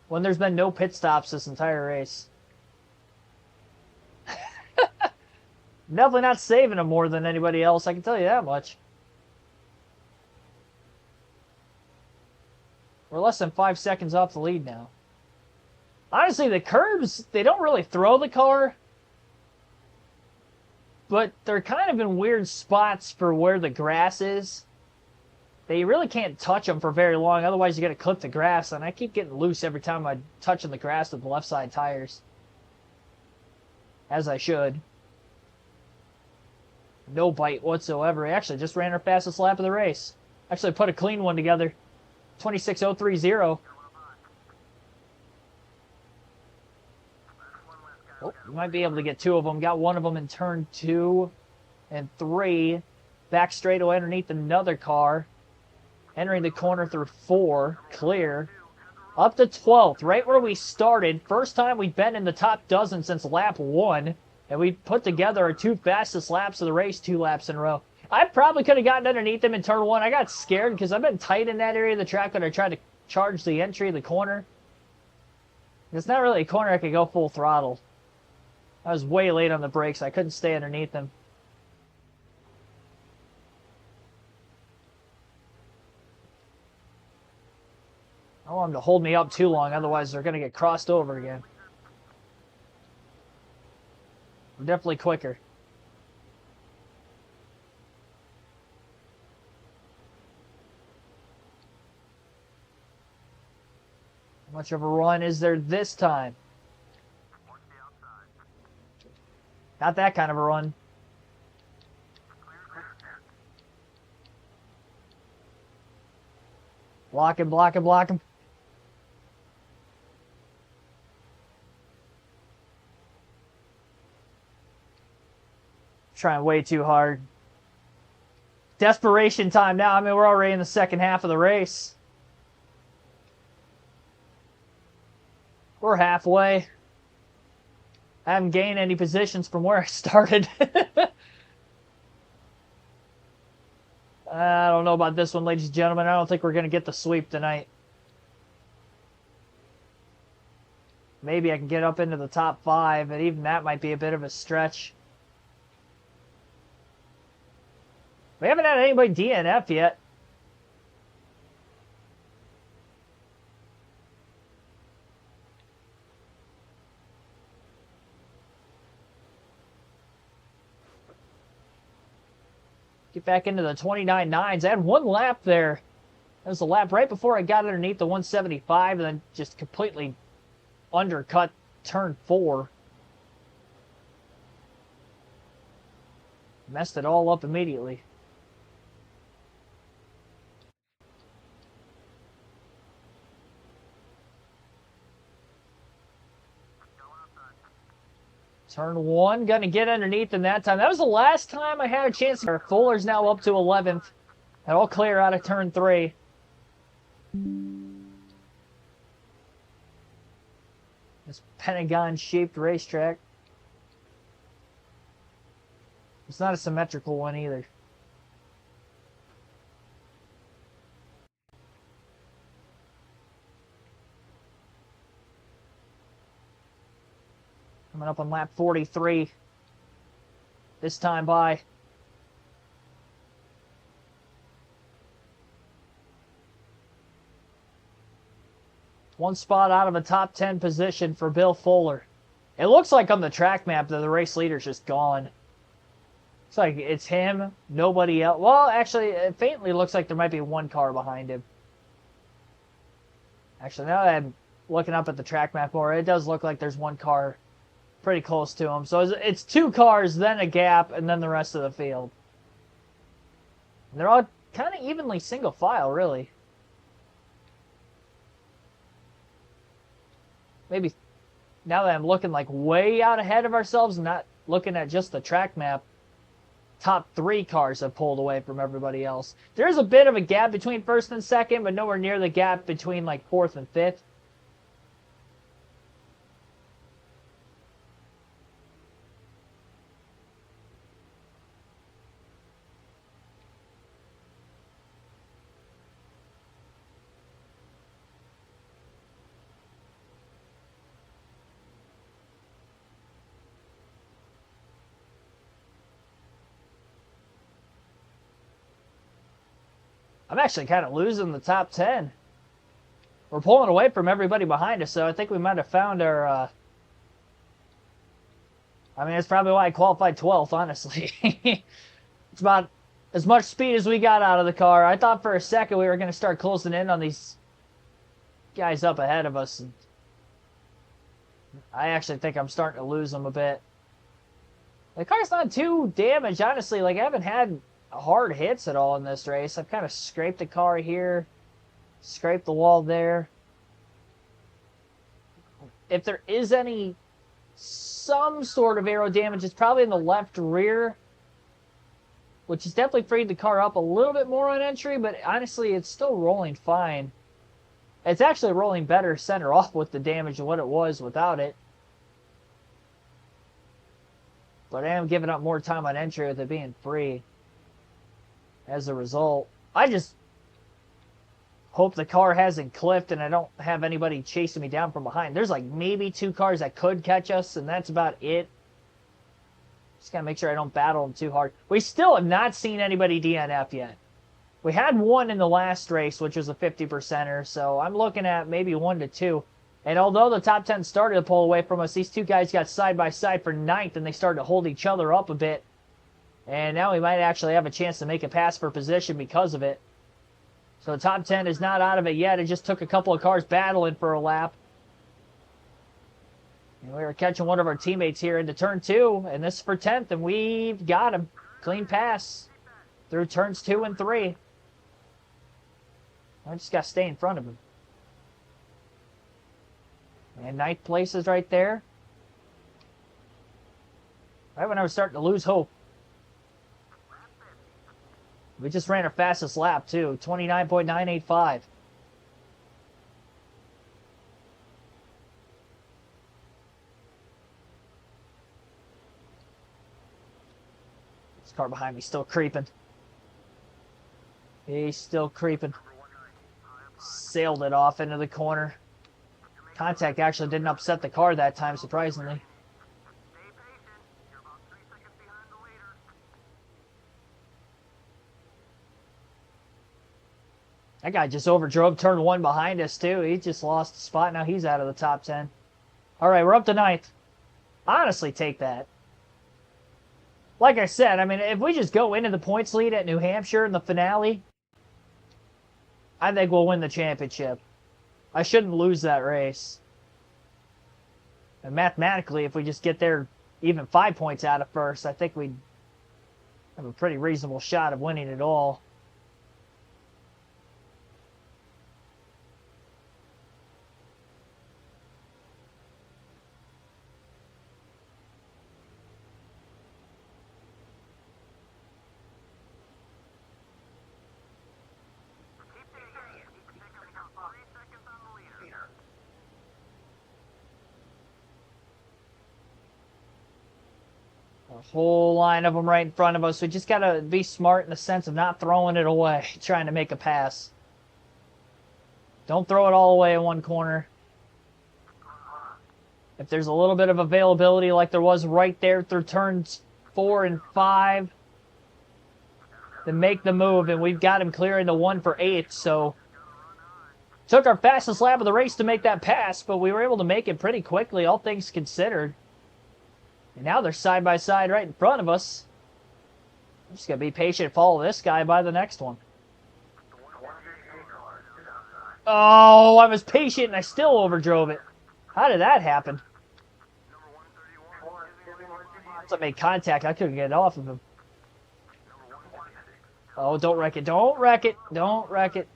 when there's been no pit stops this entire race? Definitely not saving them more than anybody else, I can tell you that much. We're less than 5 seconds off the lead now. Honestly, the curbs, they don't really throw the car, but they're kind of in weird spots for where the grass is. They really can't touch them for very long, otherwise you got to clip the grass, and I keep getting loose every time I'm touching the grass with the left side tires. As I should. No bite whatsoever. I actually just ran our fastest lap of the race. Actually put a clean one together. 26.030. Oh, we might be able to get two of them. Got one of them in turn 2 and 3. Back straightaway underneath another car. Entering the corner through 4. Clear. Up to 12th, right where we started. First time we've been in the top dozen since lap 1. And we put together our 2 fastest laps of the race 2 laps in a row. I probably could have gotten underneath them in turn 1. I got scared because I've been tight in that area of the track when I tried to charge the entry of the corner. It's not really a corner I could go full throttle. I was way late on the brakes. I couldn't stay underneath them. I don't want them to hold me up too long, otherwise they're going to get crossed over again. I'm definitely quicker. How much of a run is there this time? Not that kind of a run. Block him, block him, block him. Trying way too hard. Desperation time now. I mean, we're already in the second half of the race. We're halfway. I haven't gained any positions from where I started. I don't know about this one, ladies and gentlemen. I don't think we're going to get the sweep tonight. Maybe I can get up into the top 5, and even that might be a bit of a stretch. We haven't had anybody DNF yet. Get back into the 29.9s. I had one lap there. That was the lap right before I got underneath the 175 and then just completely undercut turn 4. Messed it all up immediately. Turn 1, gonna get underneath in that time. That was the last time I had a chance. Fuller's now up to 11th. And all clear out of turn 3. This pentagon-shaped racetrack. It's not a symmetrical one either. Coming up on lap 43. This time by one spot out of a top 10 position for Bill Fuller. It looks like on the track map that the race leader's just gone. It's like it's him, nobody else. Well, actually, it faintly looks like there might be one car behind him. Actually, now that I'm looking up at the track map more, it does look like there's one car pretty close to him. So it's two cars, then a gap, and then the rest of the field. And they're all kind of evenly single file, really. Maybe now that I'm looking like way out ahead of ourselves and not looking at just the track map, top 3 cars have pulled away from everybody else. There's a bit of a gap between first and second, but nowhere near the gap between like 4th and 5th. I'm actually kind of losing the top 10. We're pulling away from everybody behind us, so I think we might have found our... I mean, that's probably why I qualified 12th, honestly. It's about as much speed as we got out of the car. I thought for a second we were going to start closing in on these guys up ahead of us. And I actually think I'm starting to lose them a bit. The car's not too damaged, honestly. Like, I haven't had hard hits at all in this race. I've kind of scraped the car here, scraped the wall there. If there is some sort of aero damage, it's probably in the left rear, which has definitely freed the car up a little bit more on entry, but honestly, it's still rolling fine. It's actually rolling better center off with the damage than what it was without it. But I am giving up more time on entry with it being free. As a result, I just hope the car hasn't clipped and I don't have anybody chasing me down from behind. There's like maybe 2 cars that could catch us, and that's about it. Just gotta make sure I don't battle them too hard. We still have not seen anybody DNF yet. We had one in the last race, which was a 50%er, so I'm looking at maybe 1 to 2. And although the top 10 started to pull away from us, these 2 guys got side by side for 9th, and they started to hold each other up a bit. And now we might actually have a chance to make a pass for position because of it. So the top 10 is not out of it yet. It just took a couple of cars battling for a lap. And we were catching one of our teammates here into turn 2. And this is for 10th. And we've got him. Clean pass through turns 2 and 3. I just got to stay in front of him. And 9th place is right there. Right when I was starting to lose hope. We just ran our fastest lap, too. 29.985. This car behind me still creeping. He's still creeping. Sailed it off into the corner. Contact actually didn't upset the car that time, surprisingly. That guy just overdrove turn 1 behind us, too. He just lost a spot. Now he's out of the top 10. All right, we're up to 9th. Honestly, take that. Like I said, I mean, if we just go into the points lead at New Hampshire in the finale, I think we'll win the championship. I shouldn't lose that race. And mathematically, if we just get there even 5 points out of first, I think we'd have a pretty reasonable shot of winning it all. whole line of them right in front of us. We just got to be smart in the sense of not throwing it away, trying to make a pass. Don't throw it all away in one corner. If there's a little bit of availability like there was right there through turns 4 and 5, then make the move. And we've got him clearing the 1 for 8. So took our fastest lap of the race to make that pass, but we were able to make it pretty quickly, all things considered. And now they're side by side right in front of us. I'm just going to be patient and follow this guy by the next one. Oh, I was patient and I still overdrove it. How did that happen? Once I made contact, I couldn't get off of him. Oh, don't wreck it. Don't wreck it. Don't wreck it.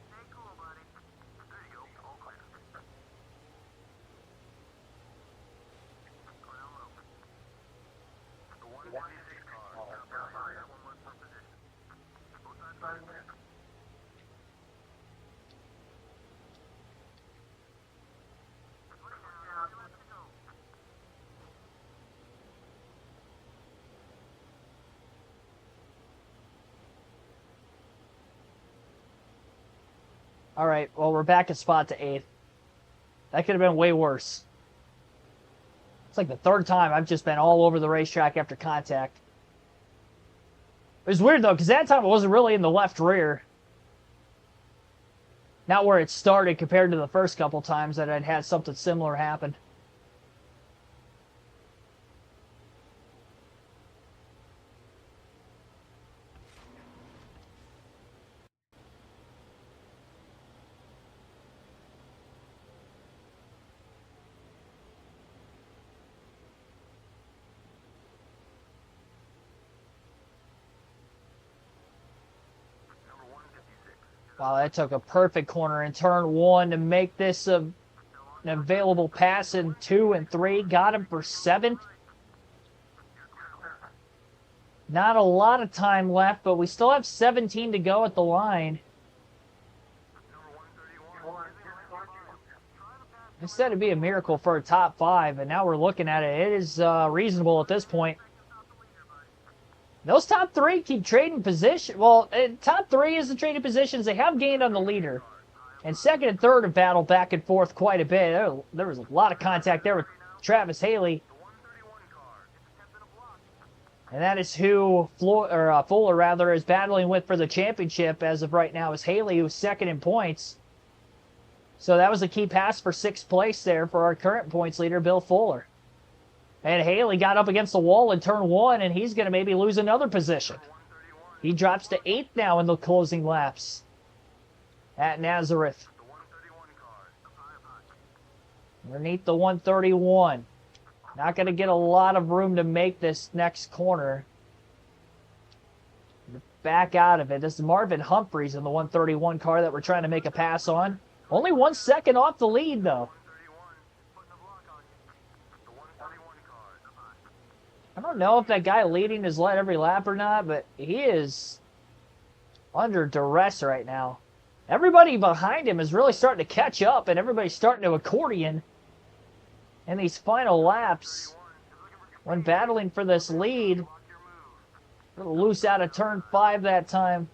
All right, well, we're back at spot to 8th. That could have been way worse. It's like the 3rd time I've just been all over the racetrack after contact. It was weird, though, because that time it wasn't really in the left rear. Not where it started compared to the first couple times that I'd had something similar happen. Wow, that took a perfect corner in turn 1 to make this an available pass in 2 and 3. Got him for 7th. Not a lot of time left, but we still have 17 to go at the line. I said it'd be a miracle for a top 5, and now we're looking at it. It is reasonable at this point. Those top 3 keep trading position. Well, top 3 is the trading positions. They have gained on the leader. And 2nd and 3rd have battled back and forth quite a bit. There was a lot of contact there with Travis Haley. And that is who Fuller is battling with for the championship as of right now, is Haley, who's 2nd in points. So that was a key pass for 6th place there for our current points leader, Bill Fuller. And Haley got up against the wall in turn 1, and he's going to maybe lose another position. He drops to 8th now in the closing laps at Nazareth. Underneath the 131. Not going to get a lot of room to make this next corner. Back out of it. This is Marvin Humphreys in the 131 car that we're trying to make a pass on. Only 1 second off the lead, though. I don't know if that guy leading has led every lap or not, but he is under duress right now. Everybody behind him is really starting to catch up, and everybody's starting to accordion in these final laps when battling for this lead. A little loose out of turn 5 that time.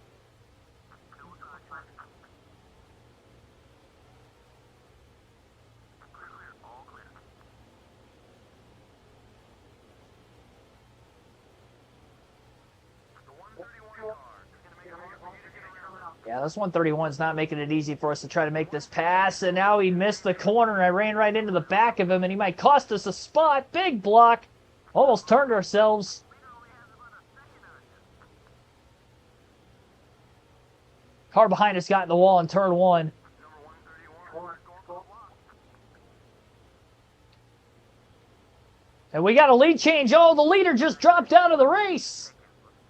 Yeah, this 131's not making it easy for us to try to make this pass, and now he missed the corner. I ran right into the back of him, and he might cost us a spot. Big block. Almost turned ourselves. Car behind us got in the wall in turn 1. And we got a lead change. Oh, the leader just dropped out of the race.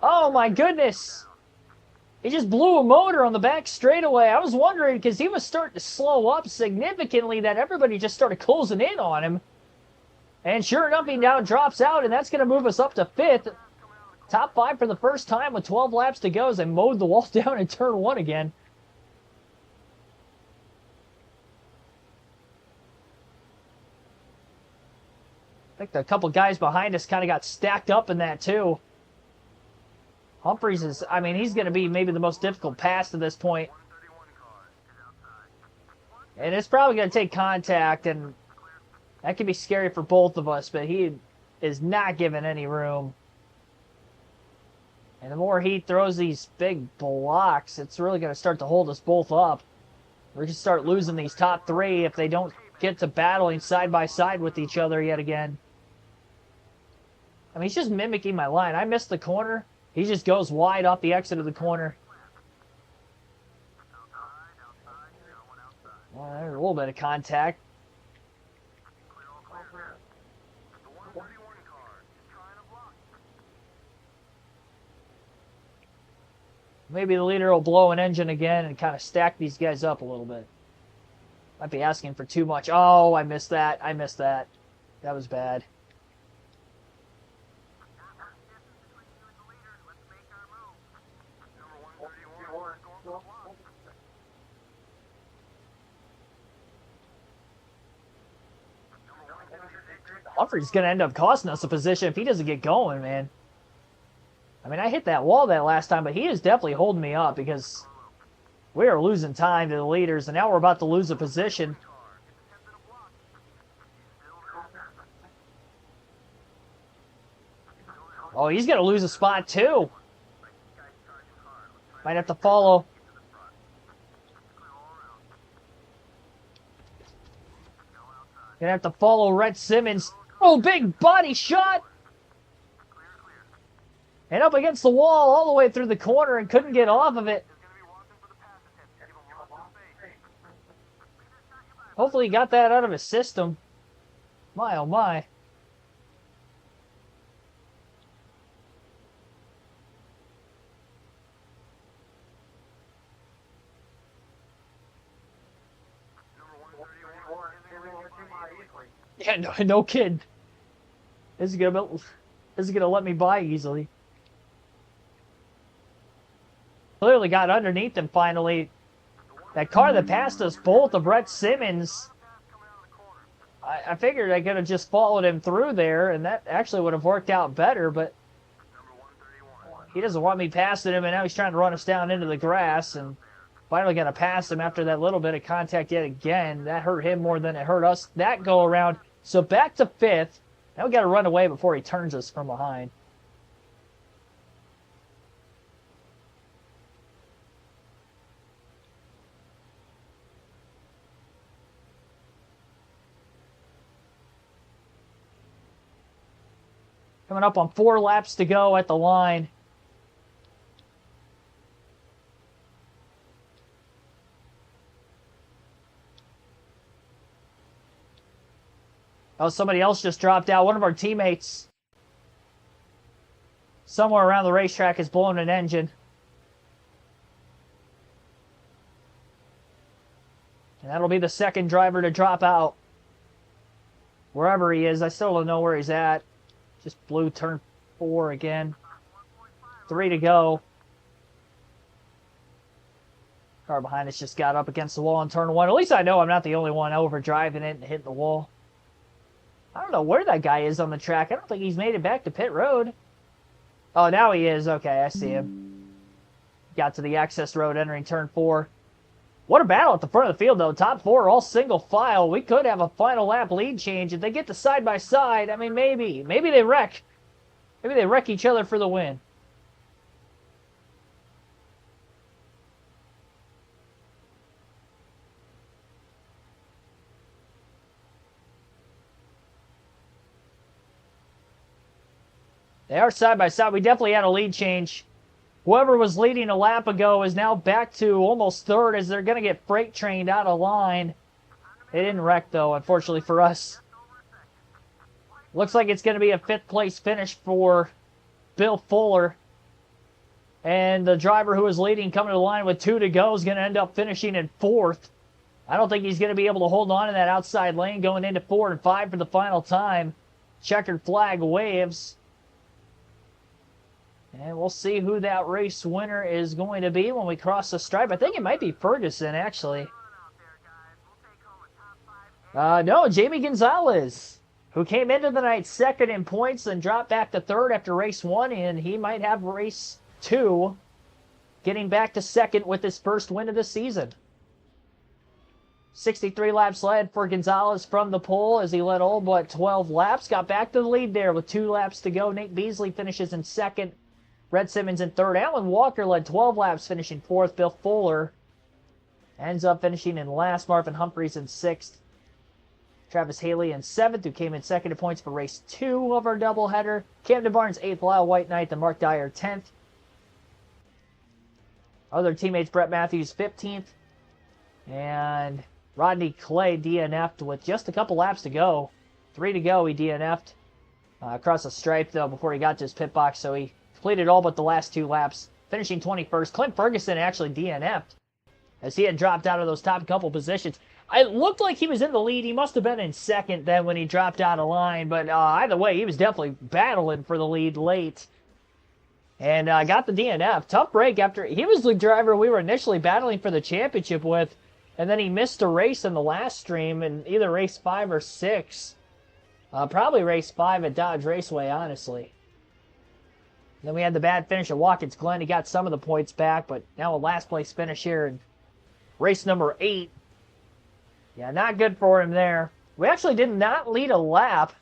Oh, my goodness. He just blew a motor on the back straightaway. I was wondering, because he was starting to slow up significantly, that everybody just started closing in on him. And sure enough, he now drops out, and that's going to move us up to 5th. Top 5 for the first time with 12 laps to go as they mowed the wall down in turn 1 again. I think a couple guys behind us kind of got stacked up in that too. Humphreys is, I mean, he's going to be maybe the most difficult pass to this point. And it's probably going to take contact, and that could be scary for both of us, but he is not given any room. And the more he throws these big blocks, it's really going to start to hold us both up. We're going to start losing these top three if they don't get to battling side by side with each other yet again. I mean, he's just mimicking my line. I missed the corner. He just goes wide off the exit of the corner. Well, there's a little bit of contact. Maybe the leader will blow an engine again and kind of stack these guys up a little bit. Might be asking for too much. Oh, I missed that. I missed that. That was bad. Humphreys going to end up costing us a position if he doesn't get going, man. I mean, I hit that wall that last time, but he is definitely holding me up because we are losing time to the leaders, and now we're about to lose a position. Oh, he's going to lose a spot, too. Might have to follow. Gonna have to follow Rhett Simmons. Oh, big body shot! And up against the wall all the way through the corner and couldn't get off of it. Hopefully he got that out of his system. My, oh my. Yeah, no kidding. This is gonna let me by easily. Clearly got underneath him finally. That car that passed us both of Rhett Simmons. I figured I could have just followed him through there, and that actually would have worked out better, but he doesn't want me passing him, and now he's trying to run us down into the grass, and finally got to pass him after that little bit of contact yet again. That hurt him more than it hurt us that go around. So back to fifth. Now we got to run away before he turns us from behind. Coming up on 4 laps to go at the line. Oh, somebody else just dropped out. One of our teammates somewhere around the racetrack has blown an engine. And that'll be the second driver to drop out. Wherever he is, I still don't know where he's at. Just blew turn 4 again. 3 to go. Car behind us just got up against the wall on turn 1. At least I know I'm not the only one overdriving it and hitting the wall. I don't know where that guy is on the track. I don't think he's made it back to pit road. Oh, now he is. Okay, I see him. Got to the access road entering turn 4. What a battle at the front of the field, though. Top 4 all single file. We could have a final lap lead change. If they get to side by side, I mean, maybe. Maybe they wreck. Maybe they wreck each other for the win. They are side by side. We definitely had a lead change. Whoever was leading a lap ago is now back to almost third as they're going to get freight trained out of line. They didn't wreck, though, unfortunately for us. Looks like it's going to be a 5th place finish for Bill Fuller. And the driver who was leading coming to the line with 2 to go is going to end up finishing in 4th. I don't think he's going to be able to hold on in that outside lane going into 4 and 5 for the final time. Checkered flag waves. And we'll see who that race winner is going to be when we cross the stripe. I think it might be Ferguson, actually. No, Jamie Gonzalez. who came into the night second in points and dropped back to third after race 1, and he might have race 2 getting back to second with his first win of the season. 63 laps led for Gonzalez from the pole as he led all but 12 laps. Got back to the lead there with 2 laps to go. Nate Beasley finishes in second. Red Simmons in third. Alan Walker led 12 laps, finishing fourth. Bill Fuller ends up finishing in last. Marvin Humphreys in sixth. Travis Haley in seventh, who came in second in points for race 2 of our doubleheader. Camden Barnes 8th, Lyle White 9th, and Mark Dyer 10th. Other teammates, Brett Matthews 15th. And Rodney Clay DNF'd with just a couple laps to go. 3 to go, he DNF'd across the stripe, though, before he got to his pit box. So he completed all but the last 2 laps, finishing 21st. Clint Ferguson actually DNF'd as he had dropped out of those top couple positions. It looked like he was in the lead. He must have been in second then when he dropped out of line. But either way, he was definitely battling for the lead late. And got the DNF. Tough break after he was the driver we were initially battling for the championship with. And then he missed a race in the last stream in either race 5 or 6. Probably race 5 at Dodge Raceway, honestly. And then we had the bad finish at Watkins Glen. He got some of the points back, but now a last place finish here in race number 8. Yeah, not good for him there. We actually did not lead a lap.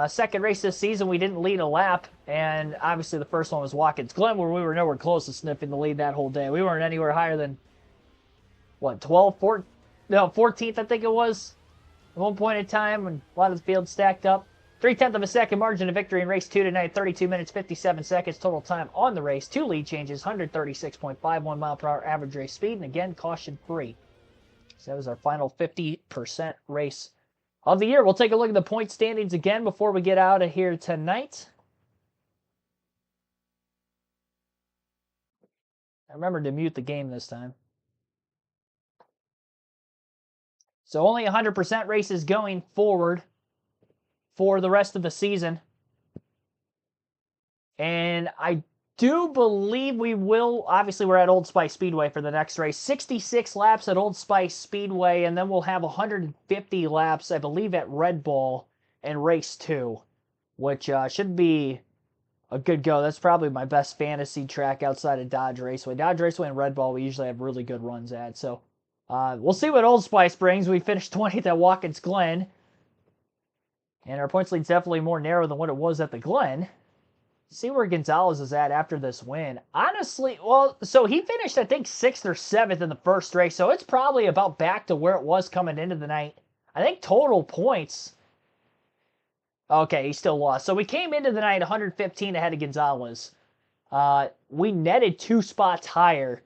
Second race this season, we didn't lead a lap. And obviously the first one was Watkins Glen, where we were nowhere close to sniffing the lead that whole day. We weren't anywhere higher than, what, 14th, I think it was, at one point in time when a lot of the field stacked up. 0.3 of a second margin of victory in race 2 tonight, 32 minutes, 57 seconds total time on the race. 2 lead changes, 136.51 mile per hour average race speed, and again, caution free. So that was our final 50% race of the year. We'll take a look at the point standings again before we get out of here tonight. I remembered to mute the game this time. So only 100% races going forward for the rest of the season. And I do believe we will, obviously we're at Old Spice Speedway for the next race. 66 laps at Old Spice Speedway, and then we'll have 150 laps, I believe, at Red Bull in race 2, which should be a good go. That's probably my best fantasy track outside of Dodge Raceway. Dodge Raceway and Red Bull we usually have really good runs at, so we'll see what Old Spice brings. We finished 20th at Watkins Glen, and our points lead's definitely more narrow than what it was at the Glen. See where Gonzalez is at after this win. Honestly, well, so he finished, I think, 6th or 7th in the first race, so it's probably about back to where it was coming into the night. I think total points. Okay, he still lost. So we came into the night 115 ahead of Gonzalez. We netted 2 spots higher.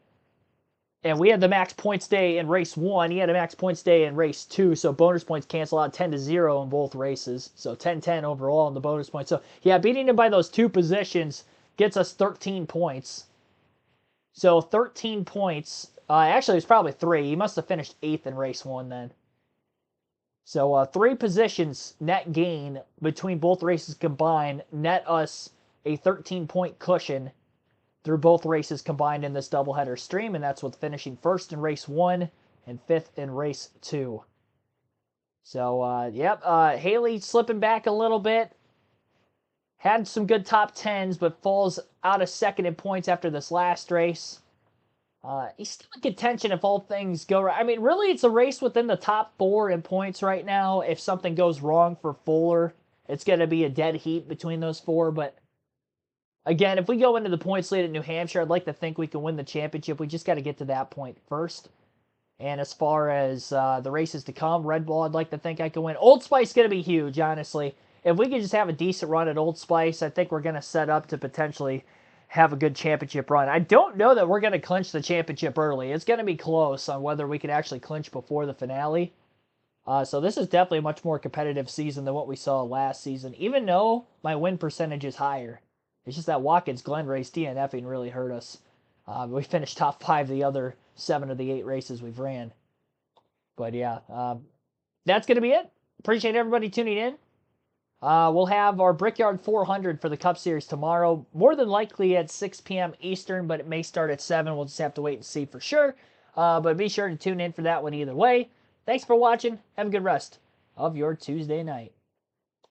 And we had the max points day in race 1. He had a max points day in race 2. So bonus points cancel out 10-0 in both races. So 10-10 overall in the bonus points. So yeah, beating him by those 2 positions gets us 13 points. So 13 points. Actually, it was probably 3. He must have finished 8th in race 1 then. So 3 positions net gain between both races combined net us a 13-point cushion through both races combined in this doubleheader stream, and that's with finishing 1st in race 1 and 5th in race 2. So, Haley slipping back a little bit. Had some good top 10s, but falls out of 2nd in points after this last race. He's still in contention if all things go right. I mean, really, it's a race within the top 4 in points right now. If something goes wrong for Fuller, it's going to be a dead heat between those 4, but again, if we go into the points lead at New Hampshire, I'd like to think we can win the championship. We just got to get to that point first. And as far as the races to come, Red Bull, I'd like to think I can win. Old Spice is going to be huge, honestly. If we could just have a decent run at Old Spice, I think we're going to set up to potentially have a good championship run. I don't know that we're going to clinch the championship early. It's going to be close on whether we can actually clinch before the finale. So this is definitely a much more competitive season than what we saw last season, even though my win percentage is higher. It's just that Watkins Glen race DNFing really hurt us. We finished top 5 the other 7 of the 8 races we've ran. But yeah, that's going to be it. Appreciate everybody tuning in. We'll have our Brickyard 400 for the Cup Series tomorrow, more than likely at 6 p.m. Eastern, but it may start at 7. We'll just have to wait and see for sure. But be sure to tune in for that one either way. Thanks for watching. Have a good rest of your Tuesday night.